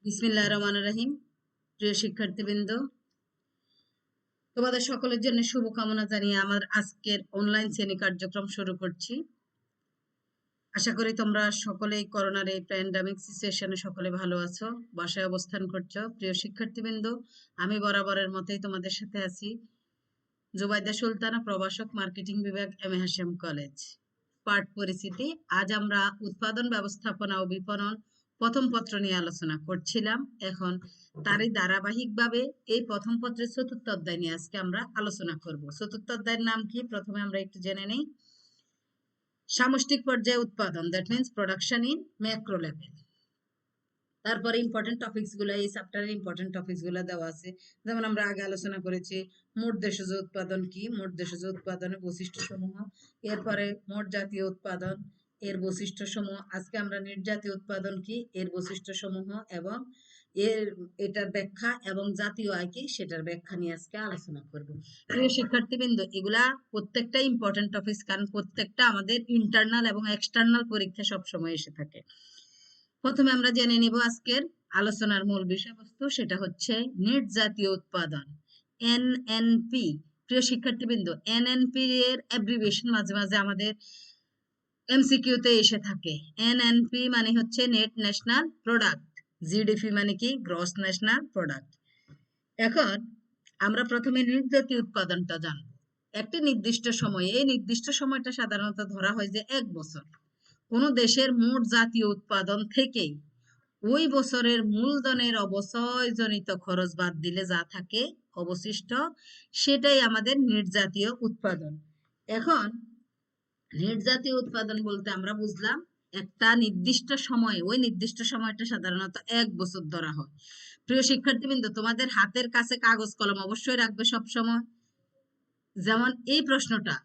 বিসমিল্লাহির রহমানির রহিম। প্রিয় শিক্ষার্থীবৃন্দ, তোমাদের সকলের জন্য শুভকামনা জানিয়ে আমার আজকের অনলাইন শ্রেণী কার্যক্রম শুরু করছি। আশা করি তোমরা সকলেই করোনার এই প্যান্ডামিক সিচুয়েশনে সকলে ভালো আছো, বাসায় অবস্থান করছো। প্রিয় শিক্ষার্থীবৃন্দ, আমি বরাবরের মতোই তোমাদের সাথে আছি, জুবাইদা সুলতানা, প্রভাষক, মার্কেটিং বিভাগ, এম এ হাশেম কলেজ। পাঠ পরিচিতি। আজ আমরা উৎপাদন ব্যবস্থাপনা ও বিপণন প্রথম পত্র নিয়ে আলোচনা করছিলাম। এখন তারই ধারাবাহিকভাবে এই প্রথম পত্রের চতুর্থ অধ্যায় নিয়ে আজকে আমরা আলোচনা করব। চতুর্থ অধ্যায়ের নাম কি প্রথমে আমরা একটু জেনে নেই। সামষ্টিক পর্যায়ে উৎপাদন, that means production in macro level. তারপরে ইম্পর্টেন্ট টপিকস গুলো, এই চ্যাপ্টারের ইম্পর্টেন্ট টপিকস গুলো দেওয়া আছে। যেমন আমরা আগে আলোচনা করেছি মোট দেশজ উৎপাদন কি, মোট দেশজ উৎপাদনের বৈশিষ্ট্য সমূহ, এরপরে মোট জাতীয় উৎপাদন এর বৈশিষ্ট্য সমূহ। আজকে আমরা নির্জাতীয় উৎপাদন কি, এর বৈশিষ্ট্য সমূহ এবং এটার ব্যাখ্যা এবং জাতীয় আয় কি সেটার ব্যাখ্যা নিয়ে আজকে আলোচনা করব। প্রিয় শিক্ষার্থীবৃন্দ, এগুলা প্রত্যেকটা ইম্পর্টেন্ট টপিক, কারণ প্রত্যেকটা আমাদের ইন্টারনাল এবং এক্সটার্নাল পরীক্ষা সবসময় এসে থাকে। প্রথমে আমরা জেনে নিব আজকের আলোচনার মূল বিষয়বস্তু, সেটা হচ্ছে নিট জাতীয় উৎপাদন, এনএনপি। প্রিয় শিক্ষার্থীবৃন্দ, এনএনপি এর অ্যাব্রিভিয়েশন মাঝে মাঝে আমাদের এমসিকিউতে এসে থাকে। এনএনপি মানে হচ্ছে নেট ন্যাশনাল প্রোডাক্ট, জিডিপি মানে কি গ্রস ন্যাশনাল প্রোডাক্ট। এখন আমরা প্রথমে নিট জাতীয় উৎপাদনটা জানবো। একটি নির্দিষ্ট সময়ে, এই নির্দিষ্ট সময়টা সাধারণত ধরা হয় যে 1 বছর। কোন দেশের মোট জাতীয় উৎপাদন থেকেই ওই বছরের মূলধনের অবচয়জনিত খরচ বাদ দিলে যা থাকে অবশিষ্ট, সেটাই আমাদের নিট জাতীয় উৎপাদন। এখন নিট জাতীয় উৎপাদন বলতে আমরা বুঝলাম একটা নির্দিষ্ট সময়ে, ওই নির্দিষ্ট সময়টা সাধারণত 1 বছর ধরা হয়। প্রিয় শিক্ষার্থীবৃন্দ, তোমাদের হাতের কাছে কাগজ কলম অবশ্যই রাখবে সব সময়। যেমন এই প্রশ্নটা,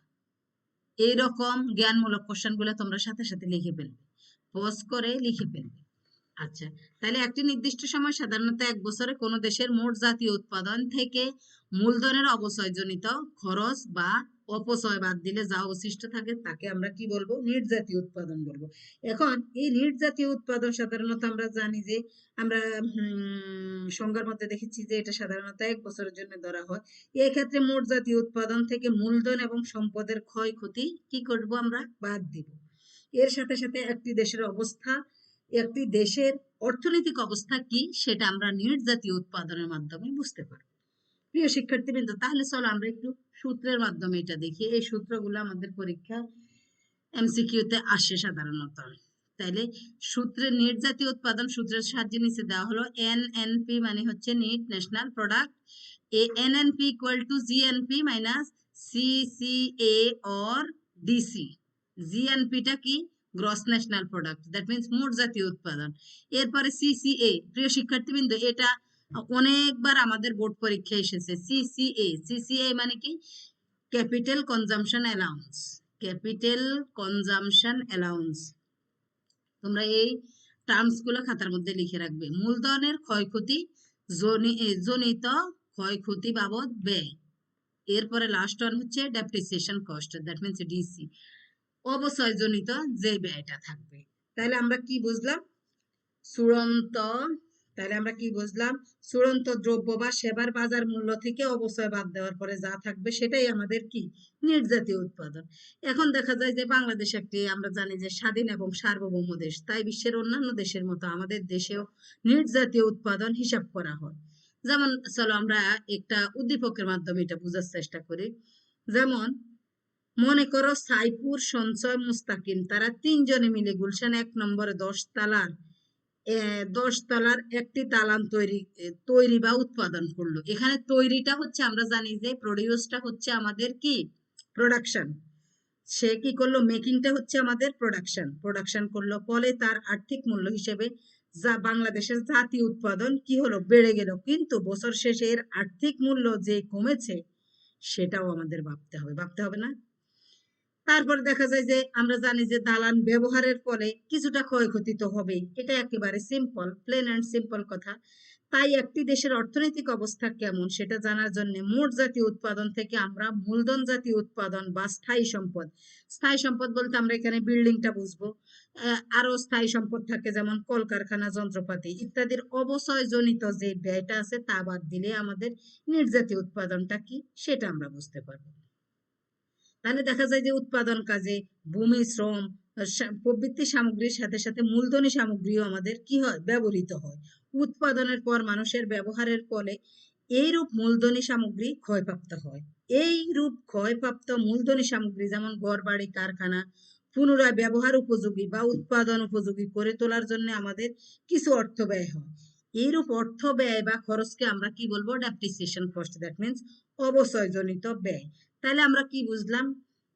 এইরকম জ্ঞানমূলক কোশ্চেন গুলো তোমরা সাথে সাথে লিখে ফেলবে, পজ করে লিখে ফেলবে। আচ্ছা, তাহলে একটি নির্দিষ্ট সময় সাধারণত 1 বছরে কোন দেশের মোট জাতীয় উৎপাদন থেকে মূলধনের অবচয়জনিত খরচ বা অপচয় বাদ দিলে যা অবশিষ্ট থাকে তাকে আমরা কি বলবো, নিট জাতীয় উৎপাদন বলবো। এখন এই নিট জাতীয় উৎপাদন সাধারণত আমরা জানি যে আমরা সংজ্ঞার মধ্যে দেখেছি যে এটা সাধারণত 1 বছরের জন্য ধরা হয়। এই ক্ষেত্রে মোট জাতীয় উৎপাদন থেকে মূলধন এবং সম্পদের ক্ষয়ক্ষতি কি করব, আমরা বাদ দিব। এর সাথে সাথে একটি দেশের অবস্থা, একটি দেশের অর্থনৈতিক অবস্থা কি সেটা আমরা নিট জাতীয় উৎপাদনের মাধ্যমে বুঝতে পারব। প্রিয় শিক্ষার্থীবৃন্দ, তাহলে চলো আমরা একটু সূত্রের মাধ্যমে এটা দেখি। এই সূত্রগুলো আমাদের পরীক্ষা এমসিকিউতে আসে সাধারণত। তাইলে সূত্রে নিট জাতীয় উৎপাদন সূত্রের সাহায্যে নিচে দেওয়া হলো এনএনপি মানে হচ্ছে নিট ন্যাশনাল প্রোডাক্ট, এ NNP equal to GNP minus CCA or DC. জিএনপিটা কি, gross national product, that means মোট জাতীয় উৎপাদন। এরপরে সিসিএ, প্রিয় শিক্ষার্থীবৃন্দ, এটা অনেকবার আমাদের বোর্ড পরীক্ষায় এসেছে। সিসিএ, সিসিএ মানে কি capital consumption allowance, capital consumption allowance. তোমরা এই টার্মস গুলো খাতার মধ্যে লিখে রাখবে। মূলধনের ক্ষয়ক্ষতি জনিত ক্ষয়ক্ষতি বাবদ ব্যয়। এরপরে লাস্ট ওয়ান হচ্ছে depreciation cost, that means DC, অবচয়জনিত যে ব্যয়টা থাকবে। তাহলে আমরা কি বুঝলাম, চূড়ান্ত চূড়ান্ত দ্রব্য বা সেবার বাজার মূল্য থেকে অবচয় বাদ দেওয়ার পরে যা থাকবে সেটাই আমাদের কি, নিট জাতীয় উৎপাদন। এখন দেখা যায় যে বাংলাদেশ একটি, আমরা জানি যে স্বাধীন এবং সার্বভৌম দেশ, তাই বিশ্বের অন্যান্য দেশের মতো আমাদের দেশেও নিট জাতীয় উৎপাদন হিসাব করা হয়। যেমন চলো আমরা একটা উদ্দীপকের মাধ্যমে এটা বোঝার চেষ্টা করি। যেমন মনে করো সাইফুর, সঞ্চয়, মুস্তাকিম, তারা 3 জনে মিলে গুলশান 1 নম্বরে 10 তলার একটি দালান তৈরি বা উৎপাদন করলো। এখানে তৈরিটা হচ্ছে, আমরা জানি যে প্রডিউসটা হচ্ছে আমাদের কি, প্রোডাকশন। সে কি করলো, মেকিংটা হচ্ছে আমাদের প্রোডাকশন করলো, ফলে তার আর্থিক মূল্য হিসেবে যা বাংলাদেশের জাতীয় উৎপাদন কি হলো, বেড়ে গেল। কিন্তু বছর শেষে এর আর্থিক মূল্য যে কমেছে সেটাও আমাদের ভাবতে হবে না। তারপর দেখা যায় যে আমরা জানি যে দালান ব্যবহারের ফলে কিছুটা ক্ষয়ক্ষতি তো হবেই, এটা একেবারে সিম্পল, প্লেন অ্যান্ড সিম্পল কথা। তাই একটি দেশের অর্থনৈতিক অবস্থা কেমন সেটা জানার জন্য মোট জাতীয় উৎপাদন থেকে আমরা মূলধন জাতীয় উৎপাদন বা স্থায়ী সম্পদ বলতে আমরা এখানে বিল্ডিংটা বুঝবো, আরো স্থায়ী সম্পদ থাকে, যেমন কলকারখানা, যন্ত্রপাতি ইত্যাদির অবচয়জনিত যে ব্যয়টা আছে তা বাদ দিলে আমাদের নির্যাতিত উৎপাদনটা কি সেটা আমরা বুঝতে পারবো। তাহলে দেখা যায় যে উৎপাদন কাজে ভূমি, শ্রম, প্রভৃতি সামগ্রীর সাথে সাথে মূলধনী সামগ্রীও আমাদের কি হয়, ব্যবহৃত হয়। উৎপাদনের পর মানুষের ব্যবহারের ফলে এইরূপ মূলধনী সামগ্রী ক্ষয়প্রাপ্ত হয়। এইরূপ ক্ষয়প্রাপ্ত মূলধনী সামগ্রী যেমন ঘরবাড়ি, কারখানা পুনরায় ব্যবহার উপযোগী বা উৎপাদন উপযোগী করে তোলার জন্য আমাদের কিছু অর্থ ব্যয় হয়। এইরূপ অর্থ ব্যয় বা খরচকে আমরা কি বলবো, ডেপ্রিসিয়েশন কস্ট, দ্যাট মিনস অবচয়জনিত ব্যয়। তাহলে আমরা কি বুঝলাম,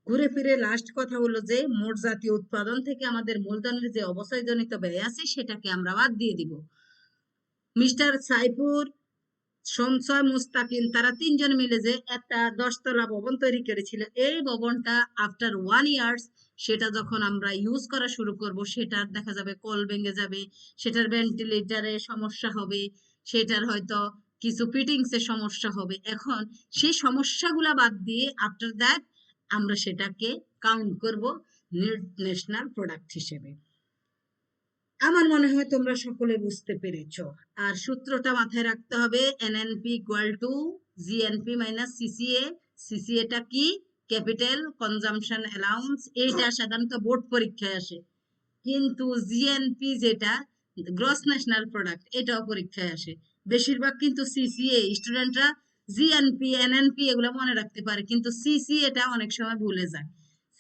ঘুরে ফিরে লাস্ট কথা হলো যে মোট জাতীয় উৎপাদন থেকে আমাদের মূলধনের যে অবচয়জনিত ব্যয় আছে সেটাকে আমরা বাদ দিয়ে দিব। মিস্টার সাইফুর, সঞ্চয়, মুস্তাকিম তারা তিনজন মিলে যে একটা 10 তলা ভবন তৈরি করেছিল, এই ভবনটা আফটার 1 ইয়ার্স সেটা যখন আমরা ইউজ করা শুরু করব সেটার দেখা যাবে কল ভেঙে যাবে, সেটার ভেন্টিলেটরে সমস্যা হবে, সেটার হয়তো কিছু ফিটিংস এর সমস্যা হবে। এখন সেই সমস্যাগুলা বাদ দিয়ে আফটার দ্যাট আমরা সেটাকে কাউন্ট করব নেট ন্যাশনাল প্রোডাক্ট হিসেবে। আমার মনে হয় তোমরা সকলে বুঝতে পেরেছো। আর সূত্রটা মাথায় রাখতে হবে, NNP equal to GNP minus CCA. সিসিএটা কি, ক্যাপিটাল কনজাম্পশন অ্যালাউন্স, এইটা সাধারণত বোর্ড পরীক্ষায় আসে। কিন্তু জিএনপি যেটা গ্রস ন্যাশনাল প্রোডাক্ট, এটাও পরীক্ষায় আসে। বেশিরভাগ কিন্তু সিসিএ স্টুডেন্টরা জিএনপি এনএনপি এগুলো মনে রাখতে পারে, কিন্তু সিসিএটা অনেক সময় ভুলে যায়।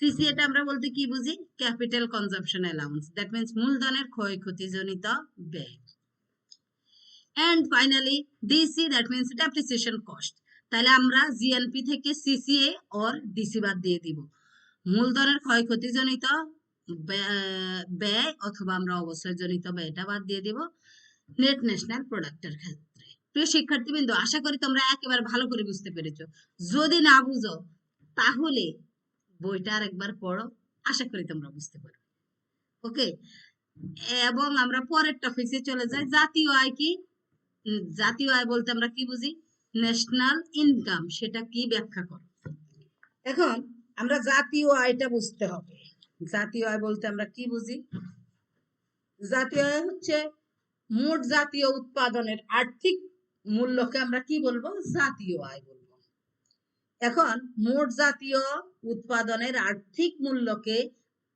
সিসিএটা আমরা বলতে কি বুঝি, capital consumption allowance, that means মূলধনের ক্ষয়ক্ষতিজনিত ব্যয়। And finally DC, that means depreciation cost. তাহলে আমরা জিএনপি থেকে সিসিএ অর ডিসি বাদ দিয়ে দিব। মূলধনের ক্ষয়ক্ষতিজনিত ব্যয় অথবা আমরা অবচয়জনিত ব্যয়টা বাদ দিয়ে দিব নেট ন্যাশনাল প্রোডাক্টের ক্ষেত্রে। প্রিয় শিক্ষার্থীবৃন্দ, আশা করি তোমরা একেবারে ভালো করে বুঝতে পেরেছো। যদি না বুঝো তাহলে বইটা আরেকবার পড়ো, আশা করি তোমরা বুঝতে পারবে। ওকে, এবং আমরা পরের টপিকে চলে যাই। জাতীয় আয় কি? জাতীয় আয় বলতে আমরা কি বুঝি, ন্যাশনাল ইনকাম, সেটা কি ব্যাখ্যা করো। এখন আমরা জাতীয় আয়টা বুঝতে হবে। জাতীয় আয় বলতে আমরা কি বুঝি, জাতীয় আয় হচ্ছে মোট জাতীয় উৎপাদনের আর্থিক মূল্যকে আমরা কি বলবো, জাতীয় আয় বলবো। এখন মোট জাতীয় উৎপাদনের আর্থিক মূল্যকে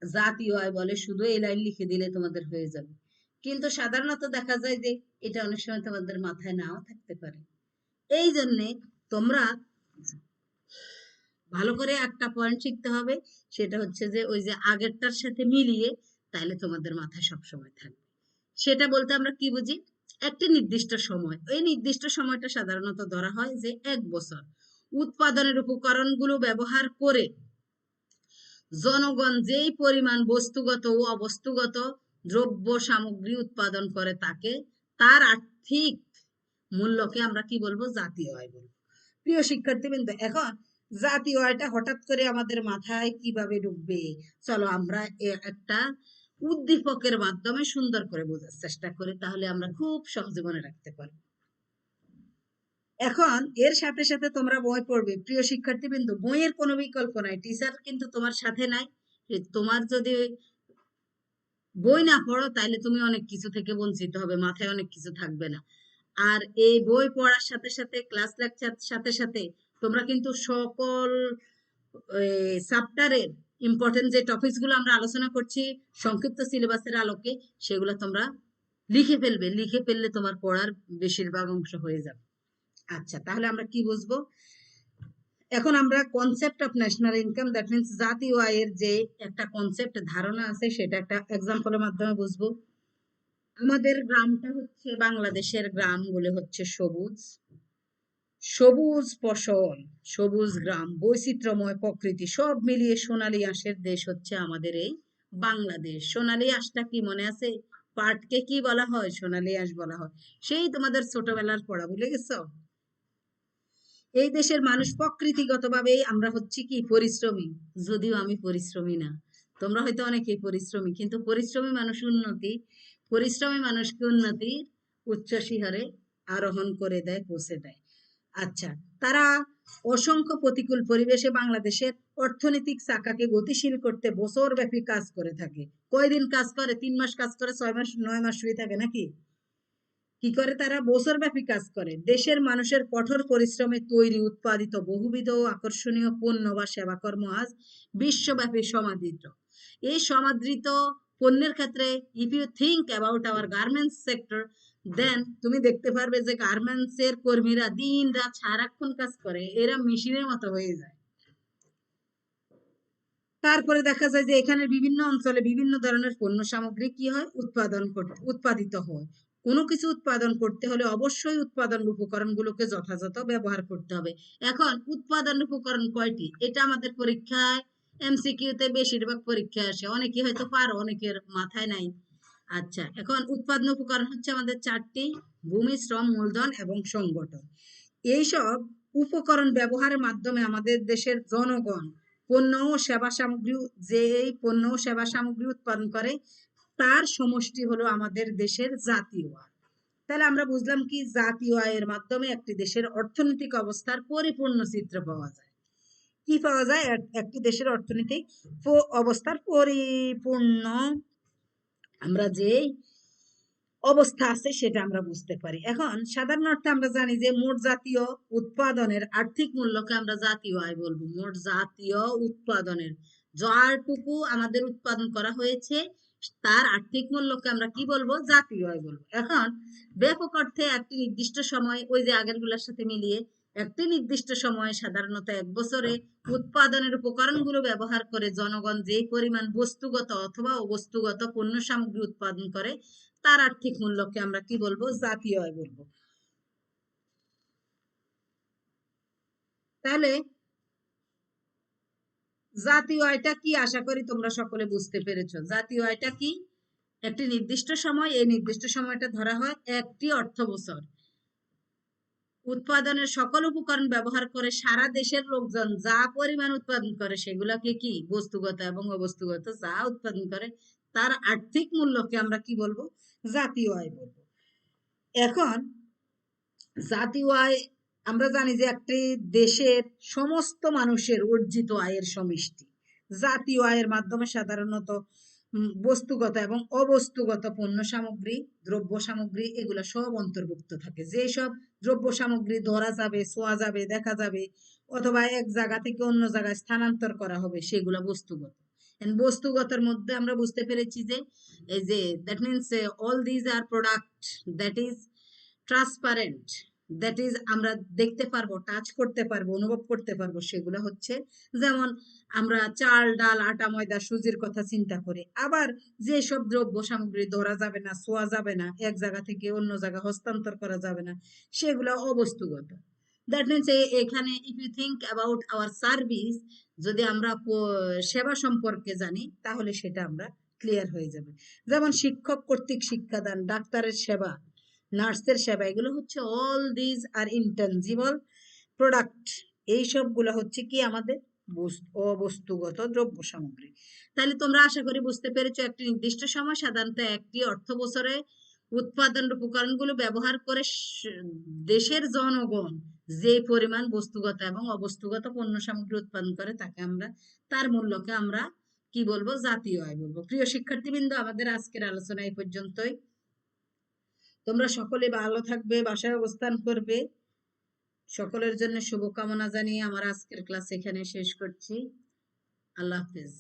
জাতীয় আয় বলে, শুধু এই লাইন লিখে দিলে তোমাদের হয়ে যাবে। কিন্তু সাধারণত দেখা যায় যে এটা অনেক সময় তোমাদের মাথায় নাও থাকতে পারে। এই জন্যে তোমরা ভালো করে একটা পয়েন্ট শিখতে হবে, সেটা হচ্ছে যে ওই যে আগেরটার সাথে মিলিয়ে, তাহলে তোমাদের মাথায় সবসময় থাকবে। সেটা বলতে আমরা কি বুঝি, একটি নির্দিষ্ট সময়, ওই নির্দিষ্ট সময়টা সাধারণত ধরা হয় যে 1 বছর, উৎপাদনের উপকরণগুলো ব্যবহার করে জনগণ যেই পরিমাণ বস্তুগত ও অবস্তুগত দ্রব্য সামগ্রী উৎপাদন করে তাকে, তার আর্থিক মূল্যকে আমরা কি বলবো, জাতীয় আয় বলবো। প্রিয় শিক্ষার্থীবৃন্দ, এখন জাতীয় আয়টা হঠাৎ করে আমাদের মাথায় কিভাবে ঢুকবে, চলো আমরা একটা উদ্দীপকের মাধ্যমে সুন্দর করে বোঝার চেষ্টা করি, তাহলে আমরা খুব সহজে মনে রাখতে পারবো। এখন এর সাথে সাথে তোমরা বই পড়বে। প্রিয় শিক্ষার্থীবৃন্দ, বইয়ের কোনো বিকল্প নাই, টিচার কিন্তু তোমার সাথে নাই। তোমার যদি বই না পড়ো তাহলে তুমি অনেক কিছু থেকে বঞ্চিত হবে, মাথায় অনেক কিছু থাকবে না। আর এই বই পড়ার সাথে সাথে ক্লাস লেকচার সাথে সাথে তোমরা কিন্তু সকল চ্যাপ্টারের ইম্পর্টেন্ট যে টপিকস গুলো আমরা আলোচনা করছি সংক্ষিপ্ত সিলেবাসের আলোকে, সেগুলো তোমরা লিখে ফেলবে। লিখে ফেললে তোমার পড়ার বেশিরভাগ অংশ হয়ে যাবে। আচ্ছা, তাহলে আমরা কি বুঝবো, এখন আমরা concept of national income, that means জাতীয় আয়ের যে একটা কনসেপ্ট ধারণা আছে সেটা একটা এক্সাম্পলের মাধ্যমে বুঝবো। আমাদের গ্রামটা হচ্ছে, বাংলাদেশের গ্রামগুলো হচ্ছে সবুজ, সবুজ ফসল, সবুজ গ্রাম, বৈচিত্র্যময় প্রকৃতি, সব মিলিয়ে সোনালী আঁশের দেশ হচ্ছে আমাদের এই বাংলাদেশ। সোনালী আঁশটা কি মনে আছে, পাটকে কি বলা হয়, সোনালী আঁশ বলা হয়। সেই তোমাদের ছোটবেলার পড়া ভুলে গেছো। এই দেশের মানুষ প্রকৃতিগতভাবে আমরা হচ্ছে কি পরিশ্রমী, যদিও আমি পরিশ্রমী না, তোমরা হয়তো অনেকেই পরিশ্রমী, কিন্তু পরিশ্রমী মানুষ উন্নতি, পরিশ্রমী মানুষকে উন্নতির উচ্চ শিখরে আরোহণ করে দেয়, পৌঁছে দেয়। আচ্ছা, তারা অসংখ্য প্রতিকূল পরিবেশে বাংলাদেশের অর্থনৈতিক চাকাকে গতিশীল করতে বছরব্যাপী কাজ করে থাকে। কয়দিন কাজ করে? 3 মাস কাজ করে, 6 মাস 9 মাস শুয়ে থাকে নাকি? কি করে তারা? বছরব্যাপী কাজ করে। দেশের মানুষের কঠোর পরিশ্রমে তৈরি উৎপাদিত বহুবিধ ও আকর্ষণীয় পণ্য বা সেবাকর্ম আজ বিশ্বব্যাপী সমাদৃত। এই সমাদৃত পণ্যের ক্ষেত্রে if you think about our garments sector, then তুমি দেখতে পারবে যে গার্মেন্টস এর কর্মীরা দিন রাত সারাক্ষণ কাজ করে, এরা মেশিনের মতো হয়ে যায়। তারপরে দেখা যায় যে এখানে বিভিন্ন অঞ্চলে বিভিন্ন ধরনের পণ্য সামগ্রী কি হয়? উৎপাদিত হয়। কোনো কিছু উৎপাদন করতে হলে অবশ্যই উৎপাদন উপকরণগুলোকে যথাযথ ব্যবহার করতে হবে। এখন উৎপাদন উপকরণ কয়টি? এটা আমাদের পরীক্ষায় এমসিকিউতে বেশিরভাগ পরীক্ষায় আসে। অনেকে হয়তো পারো, অনেকের মাথায় নাই। আচ্ছা, এখন উৎপাদন উপকরণ হচ্ছে আমাদের 4টি: ভূমি, শ্রম, মূলধন এবং সংগঠন। এইসব উপকরণ ব্যবহারের মাধ্যমে আমাদের দেশের জনগণ পণ্য ও সেবা সামগ্রী, যে এই পণ্য ও সেবা সামগ্রী উৎপাদন করে, তার সমষ্টি হলো আমাদের দেশের জাতীয় আয়। তাহলে আমরা বুঝলাম কি? জাতীয় আয়ের মাধ্যমে একটি দেশের অর্থনৈতিক অবস্থার পরিপূর্ণ চিত্র পাওয়া যায়। কি পাওয়া যায়? একটি দেশের অর্থনৈতিক অবস্থার পরিপূর্ণ আমরা যে অবস্থা আছে সেটা আমরা বুঝতে পারি। এখন সাধারণ অর্থে আমরা জানি যে মোট জাতীয় উৎপাদনের আর্থিক মূল্যকে আমরা জাতীয় আয় বলবো। মোট জাতীয় উৎপাদনের যারটুকু আমাদের উৎপাদন করা হয়েছে তার আর্থিক মূল্যকে আমরা কি বলবো? জাতীয় আয় বলবো। এখন ব্যাপক অর্থে একটি নির্দিষ্ট সময়, ওই যে আগের গুলার সাথে মিলিয়ে, একটি নির্দিষ্ট সময়ে সাধারণত 1 বছরে উৎপাদনের উপকরণগুলো ব্যবহার করে জনগণ যে পরিমাণ বস্তুগত অথবা অবস্তুগত পণ্য সামগ্রী উৎপাদন করে তার আর্থিক মূল্যকে আমরা কি বলবো? জাতীয় আয় বলবো। তাহলে জাতীয় আয়টা কি? আশা করি তোমরা সকলে বুঝতে পেরেছো। জাতীয় আয়টা কি? একটি নির্দিষ্ট সময়, এই নির্দিষ্ট সময়টা ধরা হয় একটি অর্থ বছর। উৎপাদনের সকল উপকরণ ব্যবহার করে সারা দেশের লোকজন যা পরিমাণ উৎপাদন করে সেগুলোকে কি? বস্তুগত এবং অবস্তুগত যা উৎপাদন করে তার আর্থিক মূল্যকে আমরা কি বলবো? জাতীয় আয় বলবো। এখন জাতীয় আয় আমরা জানি যে একটি দেশের সমস্ত মানুষের অর্জিত আয়ের সমষ্টি। জাতীয় আয়ের মাধ্যমে সাধারণত বস্তুগত এবং অবস্তুগত পণ্য সামগ্রী, দ্রব্য সামগ্রী এগুলো সব অন্তর্ভুক্ত থাকে। যেসব দ্রব্য সামগ্রী ধরা যাবে, ছোঁয়া যাবে, দেখা যাবে, অথবা এক জায়গা থেকে অন্য জায়গায় স্থানান্তর করা হবে, সেগুলো বস্তুগত। বস্তুগতের মধ্যে আমরা বুঝতে পেরেছি যে এই যে that means all these are product that is transparent, that is আমরা দেখতে পারবো, টাচ করতে পারবো, অনুভব করতে পারবো। সেগুলো হচ্ছে যেমন আমরা চাল, ডাল, আটা, ময়দা, সুজির কথা চিন্তা করি। আবার যে সব দ্রব্য সামগ্রী ধরা যাবে না, ছোঁয়া যাবে না, এক জায়গা থেকে অন্য জায়গা হস্তান্তর করা যাবে না, সেগুলো অবস্তুগত। দ্যাট মিনস এখানে if you think about our service, যদি আমরা সেবা সম্পর্কে জানি তাহলে সেটা আমরা ক্লিয়ার হয়ে যাবে। যেমন শিক্ষক কর্তৃক শিক্ষাদান, ডাক্তারের সেবা, নার্সের সেবা, এগুলো হচ্ছে all these are intangible product. এই সবগুলো হচ্ছে কি? আমাদের অবস্তুগত দ্রব্য সামগ্রী। তাহলে তোমরা আশা করি বুঝতে পেরেছো একটি নির্দিষ্ট সময় সাধারণত একটি অর্থ বছরে উৎপাদন উপকরণগুলো ব্যবহার করে দেশের জনগণ যে পরিমাণ বস্তুগত এবং অবস্তুগত পণ্য সামগ্রী উৎপাদন করে তাকে আমরা, তার মূল্যকে আমরা কি বলবো? জাতীয় আয় বলবো। প্রিয় শিক্ষার্থীবৃন্দ, আমাদের আজকের আলোচনা এই পর্যন্তই। তোমরা সকলে ভালো থাকবে, বাসায় অবস্থান করবে। সকলের জন্য শুভকামনা জানিয়ে আমার আজকের ক্লাস এখানে শেষ করছি। আল্লাহ হাফেজ।